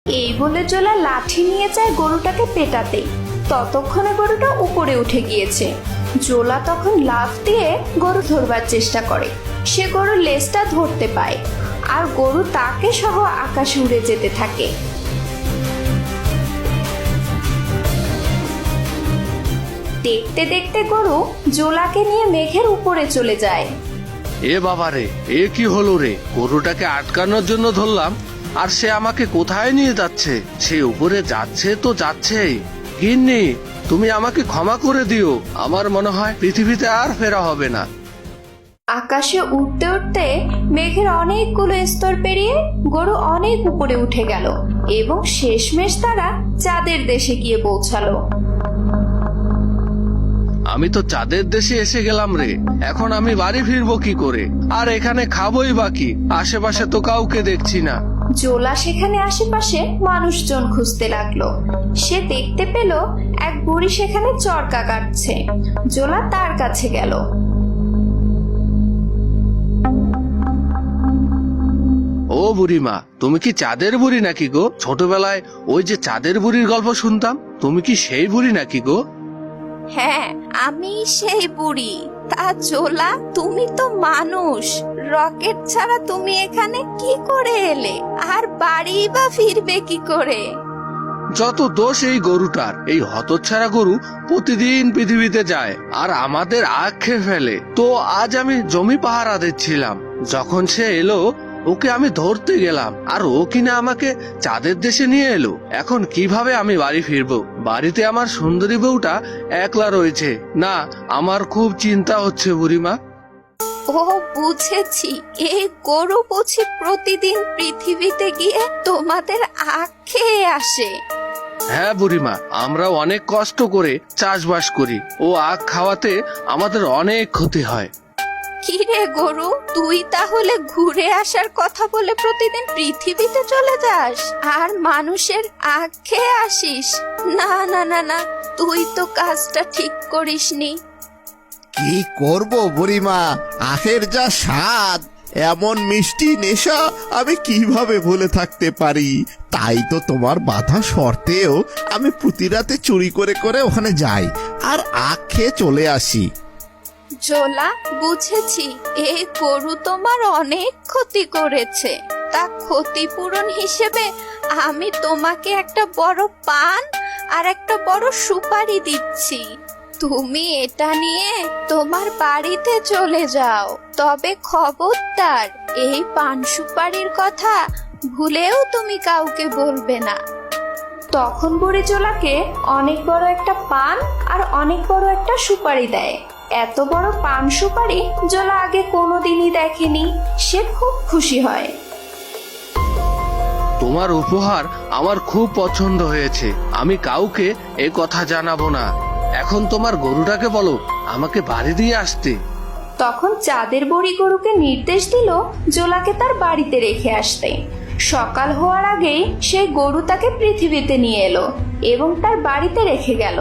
এই বলে জোলা লাঠি নিয়ে যায় গরুটাকে পেটাতে। ততক্ষণে গরুটা উপরে উঠে গিয়েছে। জোলা তখন লাফ দিয়ে গরু ধরবার চেষ্টা করে। সে গরুর লেজটা ধরতে পায়, আর গরু তাকে সহ আকাশে উড়ে যেতে থাকে। দেখতে দেখতে গরু জোলাকে নিয়ে মেঘের উপরে চলে যায়। এ বাবা রে, এ কি হলো রে? গরুটাকে আটকানোর জন্য ধরলাম, আর সে আমাকে কোথায় নিয়ে যাচ্ছে? সে উপরে যাচ্ছে তো যাচ্ছেই। গিন্নি, তুমি আমাকে ক্ষমা করে দিও। আমার মনে হয় পৃথিবীতে আর ফেরা হবে না। আকাশে উঠতে উঠতে মেঘের অনেকগুলো স্তর পেরিয়ে গরু অনেক উপরে উঠে গেল এবং শেষমেশ তারা চাঁদের দেশে গিয়ে পৌঁছালো। আমি তো চাঁদের দেশে এসে গেলাম রে। এখন আমি বাড়ি ফিরবো কি করে? আর এখানে খাবোই বাকি? আশেপাশে তো কাউকে দেখছি না। জোলা সেখানে আশেপাশে মানুষজন খুঁজতে লাগলো। সে দেখতে পেল এক বুড়ি সেখানে চরকা কাটছে। জোলা তার কাছে গেল। ও বুড়িমা, তুমি কি চাঁদের বুড়ি নাকি গো? ছোটবেলায় ওই যে চাঁদের বুড়ির গল্প শুনতাম, তুমি কি সেই বুড়ি নাকি গো? হ্যাঁ, আমি সেই বুড়ি। তা জোলা, তুমি তো মানুষ। রকেট ছাড়া তুমি এখানে কি করে এলে? আর বাড়ি বা ফিরবে কি করে? যত দোষ এই গরুটার। এই হতচ্ছাড়া গরু প্রতিদিন পৃথিবীতে যায় আর আমাদের আখ খেয়ে ফেলে। তো আজ আমি জমি পাহারা দিচ্ছিলাম, যখন সে এলো ওকে আমি ধরতে গেলাম, আর ও কিনা আমাকে চাঁদের দেশে নিয়ে এলো। এখন কিভাবে আমি বাড়ি ফিরবো? বাড়িতে আমার সুন্দরী বউটা একলা রয়েছে। না, আমার খুব চিন্তা হচ্ছে বুড়িমা। ও, বুঝেছি। এই গরু বুঝি প্রতিদিন পৃথিবীতে গিয়ে তোমাদের আখ খেয়ে আসে। হ্যাঁ বুড়িমা, আমরা অনেক কষ্ট করে চাষবাস করি। ও আখ খাওয়াতে আমাদের অনেক ক্ষতি হয়। কি রে গরু, তুই তাহলে ঘুরে আসার কথা বলে প্রতিদিন পৃথিবীতে চলে যাস আর মানুষের আখ খেয়ে আসিস? না না না না, তুই তো কাজটা ঠিক করিসনি। কি করব বুড়িমা, আখের যা স্বাদ, এমন মিষ্টি নেশা আমি কিভাবে ভুলে থাকতে পারি? তাই তো তোমার বাধা সত্ত্বেও আমি প্রতি রাতে চুরি করে করে ওখানে যাই আর আখ খেয়ে চলে আসি। জোলা, বুঝেছি। এই গরু তোমার অনেক ক্ষতি করেছে। তা ক্ষতিপূরণ হিসেবে আমি তোমাকে একটা বড় পান আর একটা বড় সুপারি দিচ্ছি। তুমি এটা নিয়ে তোমার বাড়িতে চলে যাও। তবে খবরদার, এই পান সুপারির কথা ভুলেও তুমি কাউকে বলবে না। তখন বুড়ি জোলাকে অনেক বড় একটা পান আর অনেক বড় একটা সুপারি দেয়। এত বড় পান সুপারি জোলা আগে কোনোদিনই দেখেনি। সে খুব খুশি হয়। তোমার উপহার আমার খুব পছন্দ হয়েছে। আমি কাউকে এ কথা জানাবো না। এখন তোমার গরুটাকে বলো আমাকে বাড়ি দিয়ে আসতে। তখন চাঁদের বুড়ি গরুকে নির্দেশ দিল জোলাকে তার বাড়িতে রেখে আসতে। সকাল হওয়ার আগেই সেই গরু তাকে পৃথিবীতে নিয়ে এলো এবং তার বাড়িতে রেখে গেল।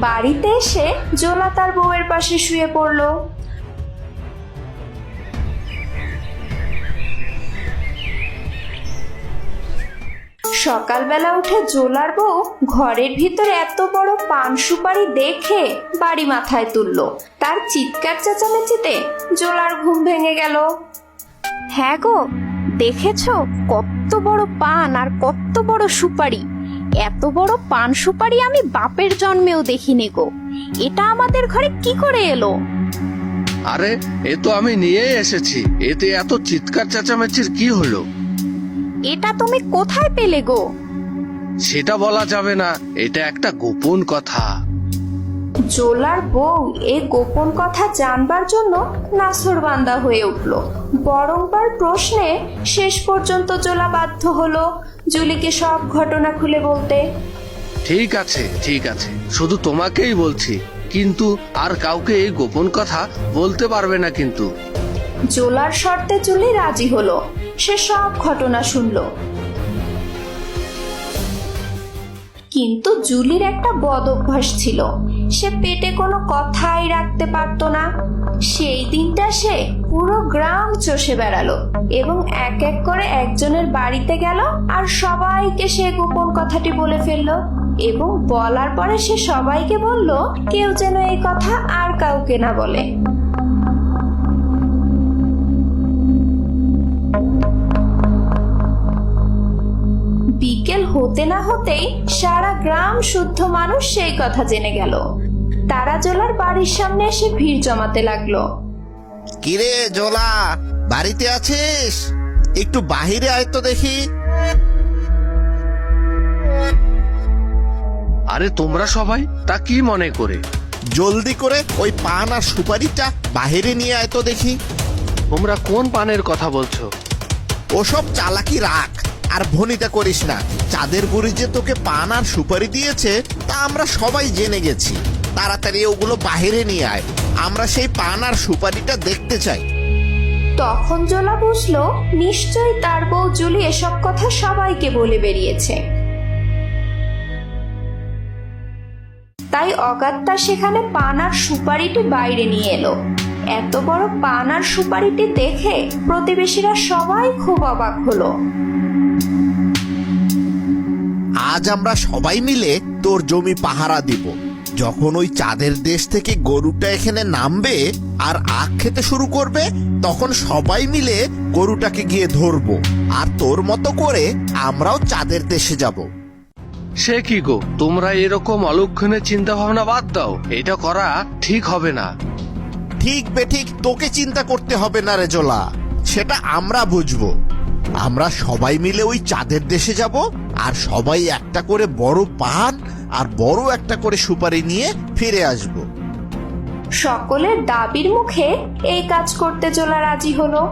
বাড়িতে এসে জোলা তার বউয়ের পাশে শুয়ে পড়ল। সকালবেলা উঠে জোলার বউ ঘরের ভিতরে এত বড় পান সুপারি দেখে বাড়ি মাথায় তুলল। তার চিৎকার চেঁচামেচিতে জোলার ঘুম ভেঙে গেল। হ্যাঁ গো, দেখেছো কত বড় পান আর কত বড় সুপারি? এত বড় পান সুপারি আমি বাপের জন্মেও দেখিনি গো। এটা আমাদের ঘরে কি করে এলো? আরে, এ তো আমি নিয়ে এসেছি। এতে এত চিৎকার চেঁচামেচির কি হলো? এটা তুমি কোথায় পেলে গো? সেটা বলা যাবে না, এটা একটা গোপন কথা। জোলার বউ এই গোপন কথা জানবার জন্য নাছোড়বান্দা হয়ে উঠল। বরংবার প্রশ্নে শেষ পর্যন্ত জোলা বাধ্য হলো জুলিকে সব ঘটনা খুলে বলতে। ঠিক আছে ঠিক আছে, শুধু তোমাকেই বলছি, কিন্তু আর কাউকে এই গোপন কথা বলতে পারবে না কিন্তু। জোলার শর্তে জুলি রাজি হলো সে সব ঘটনা শুনল। কিন্তু জুলির একটা বদ অভ্যাস ছিল, সে পেটে কোনো কথাই রাখতে পারত না। সেই দিনটা সে পুরো গ্রাম চষে বেড়ালো এবং এক এক করে একজনের বাড়িতে গেল আর সবাইকে সে গোপন কথাটি বলে ফেললো। এবং বলার পরে সে সবাইকে বলল কেউ যেন এই কথা আর কাউকে না বলে। বিকেল হতে না হতেই সারা গ্রাম শুদ্ধ মানুষ সেই কথা জেনে গেল। তারা জোলার বাড়ির সামনে এসে ভিড় জমাতে লাগলো। কিরে জোলা, বাড়িতে আছিস? একটু বাহিরে আয় তো দেখি। আরে তোমরা সবাই তা কি মনে করে? জলদি করে ওই পান আর সুপারিটা বাহিরে নিয়ে আয় তো দেখি। তোমরা কোন পানের কথা বলছো? ওসব চালাকি রাখ আর ভনিতা করিস না। চাঁদের বুড়ি যে তোকে পান আর সুপারি দিয়েছে তা আমরা সবাই জেনে গেছি। তাড়াতাড়ি ওগুলো বাহিরে নিয়ে আয়, আমরা সেই পান আর সুপারিটা দেখতে চাই। তখন জোলা বুঝলো নিশ্চয়ই তার বউ জুলি এসব কথা সবাইকে বলে বেরিয়েছে। তাই অগাত্তা সেখানে পান আর সুপারিটি বাইরে নিয়ে এলো। এত বড় পান আর সুপারিটি দেখে প্রতিবেশীরা সবাই খুব অবাক হলো। আজ আমরা সবাই মিলে তোর জমি পাহারা দিব। যখন ওই চাঁদের দেশ থেকে গরুটা এখানে নামবে আর আখ খেতে শুরু করবে, তখন সবাই মিলে গরুটাকে গিয়ে ধরবো আর তোর মতো করে আমরাও চাঁদের দেশে যাব। সে কি গো, তোমরা এরকম অলক্ষণে চিন্তা ভাবনা বাদ দাও, এটা করা ঠিক হবে না। ঠিক বেঠিক তোকে চিন্তা করতে হবে না রে জোলা, সেটা আমরা বুঝবো। আমরা সবাই মিলে ওই চাঁদের দেশে যাব আর সবাই একটা করে বড় পান আর বড় একটা করে সুপারি নিয়ে ফিরে আসব। সকলের দাবির মুখে এই কাজ করতে জোলা রাজি হলো।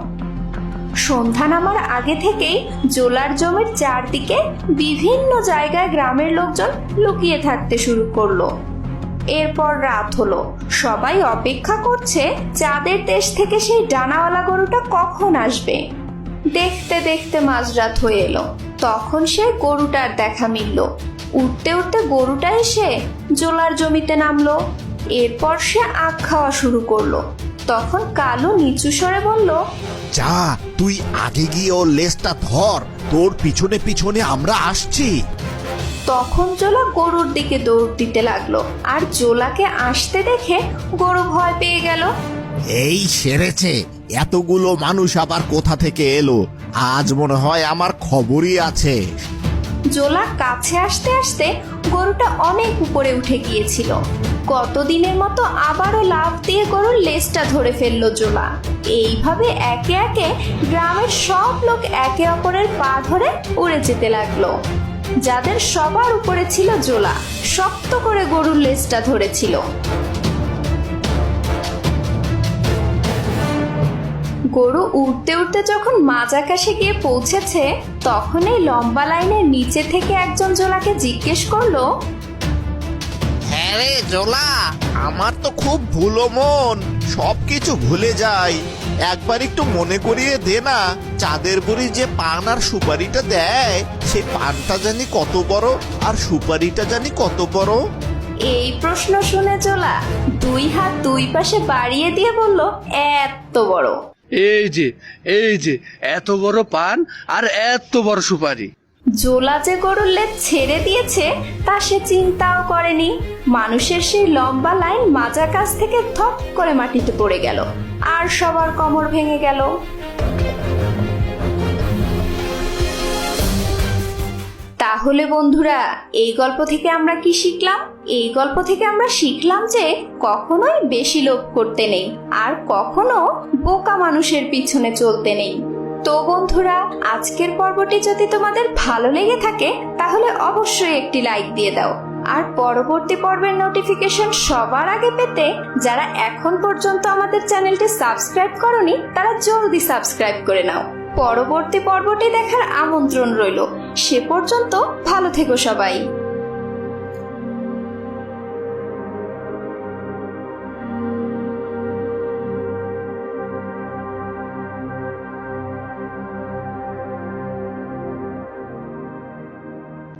সন্ধ্যা নামার আগে থেকেই জোলার জমির চারদিকে বিভিন্ন জায়গায় গ্রামের লোকজন লুকিয়ে থাকতে শুরু করলো। এরপর রাত হলো, সবাই অপেক্ষা করছে চাঁদের দেশ থেকে সেই ডানাওয়ালা গরুটা কখন আসবে। দেখতে দেখতে মাঝরাত হয়ে এলো। তখন সে গরুটার দেখা মিলল। উঠতে উঠতে গরুটা এসে জোলার জমিতে নামলো। এরপর সে আখ খাওয়া শুরু করলো। তখন কালু নিচু স্বরে বলল, যা তুই আগে গিয়ে ওর লেজটা ধর, তোর পিছনে পিছনে আমরা আসছি। তখন জোলা গরুর দিকে দৌড় দিতে লাগলো আর জোলাকে আসতে দেখে গরু ভয় পেয়ে গেল। এই সেরেছে, এতগুলো মানুষ আবার কোথা থেকে এলো? আজ মনে হয় আমার খবরই আছে। জোলা কাছে আসতে আসতে গরুটা অনেক উপরে উঠে গিয়েছিল। গতদিনের মতো আবারও লাফ দিয়ে গরুর লেজটা ধরে ফেললো জোলা। এইভাবে একে একে গ্রামের সব লোক একে অপরের পা ধরে উড়ে যেতে লাগলো। যাদের সবার উপরে ছিল জোলা, শক্ত করে গরুর লেজটা ধরেছিল। গরু উঠতে উঠতে যখন মাঝ আকাশে গিয়ে পৌঁছেছে, তখন এই লম্বা লাইনের নিচে থেকে একজন জোলাকে জিজ্ঞেস করলো, হ্যাঁ রে জোলা, আমার তো খুব ভুলো মন, সবকিছু ভুলে যাই। একবার একটু মনে করিয়ে দে না, চাঁদের বুড়ি যে পান আর সুপারিটা দেয়, সেই পানটা জানি কত বড় আর সুপারিটা জানি কত বড়? এই প্রশ্ন শুনে জোলা দুই হাত দুই পাশে বাড়িয়ে দিয়ে বলল, এত বড়। এই যে এত বড় পান আর এত বড় সুপারি। জোলা যে গরুর লেজ ছেড়ে দিয়েছে তা সে চিন্তাও করেনি। মানুষের সেই লম্বা লাইন মাজা কাছ থেকে থপ করে মাটিতে পড়ে গেল আর সবার কোমর ভেঙে গেল। তাহলে বন্ধুরা, এই গল্প থেকে আমরা কি শিখলাম? এই গল্প থেকে আমরা শিখলাম যে কখনোই বেশি লোভ করতে নেই আর কখনো বোকা মানুষের পিছনে চলতে নেই। তো বন্ধুরা, আজকের পর্বটি যদি তোমাদের ভালো লেগে থাকে তাহলে অবশ্যই একটি লাইক দিয়ে দাও। আর পরবর্তী পর্বের নোটিফিকেশন সবার আগে পেতে যারা এখন পর্যন্ত আমাদের চ্যানেলটি সাবস্ক্রাইব করনি তারা জলদি সাবস্ক্রাইব করে নাও। পরবর্তী পর্বটি দেখার আমন্ত্রণ রইল। সে পর্যন্ত ভালো থেকো সবাই।